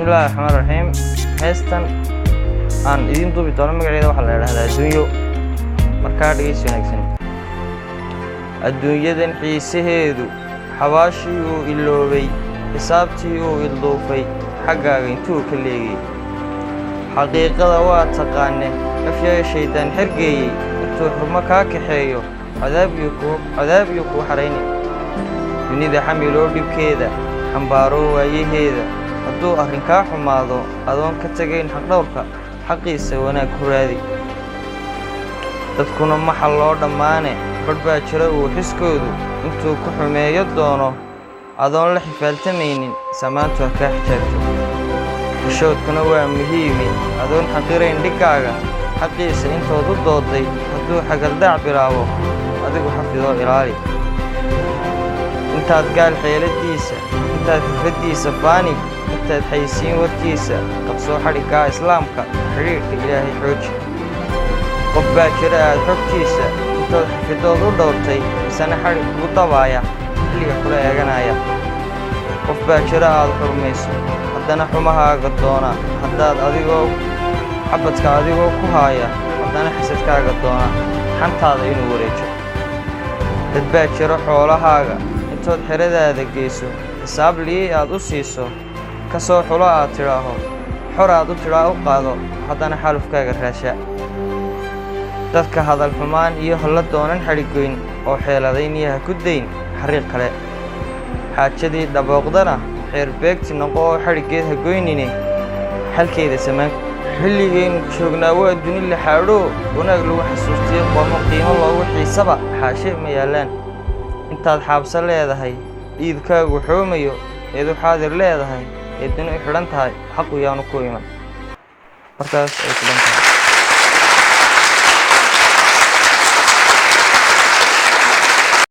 بسم الله الرحمن الرحيم. هستن aan idin duubi doono magaceeda waxa la yiraahdaa adduunyo markaa dhageysi wanaagsan. Adduunyadan xiisaheedu xawaashii uu iloobay xisaabtii uu ilduufay xaggaaga intuu ka leegay xaqiiqada waa taqaane afyaga shaydaan xirgeeyay intuu xurmo kaa kaxeeyo cadaab iyo ku xareyn dunida xamiloo dhibkeeda xambaaro waayaheeda hadduu arrin kaa xumaado adoon ka tagayn xaq dhowrka xaqiisa wanaag ku raadi dadkuna maxa loo dhammaane barbaa jira uu xiskoodu intuu ku xumeeyo doono adoon la xifaaltamaynin samaantu ka xijaabto xishoodkuna waa muhiime adoon xaqirayn dhigaaga xaqiisa intood u dooday hadduu xagaldaac bilaabo adigu xafidoo ilaali intaad gaal xeeladiisa intaad xifadiisa faani intaad xaysiin warkiisa qabsoo xadhiggaa islaamka xidhiidhka ilaahay xooji qof baa jira aad xogtiisa intood xafidood u dhowrtay isana xadhig ugu dabaaya xilliga kula eeganaya qof baa jira aad xurmayso haddana xumahaaga doona haddaad adigoo xabadka adigoo ku haaya haddana xasadkaaga doona xantaada inuu wareejo dad baa jira xoolahaaga intood xeradaada geyso xisaab lii aad u siiso ka soo xulo aad tidhaaho xor aad u tidhaa u qaado haddana xaalufkaaga raasha dadka hadal xumaan iyo holla doonan xadhigoyn oo xeeladayn iyo ha ku dayn xariiq kale xaajadii dhabooqdana xeer beegti noqo oo xadhiggeed ha goynine xalkeeda samaan xilligaynu joognaa waa duni la xaadhoo wanaag lagu xasuustiyo qomo qiimo loogu xiisaba xaashe ma yaallaan intaad xaabsa leedahay dhiidkaagu xoomayo eedu xaadir leedahay ee duni u xidhan tahay xaqu yaanu ku iman markaas ay ku dhan tahay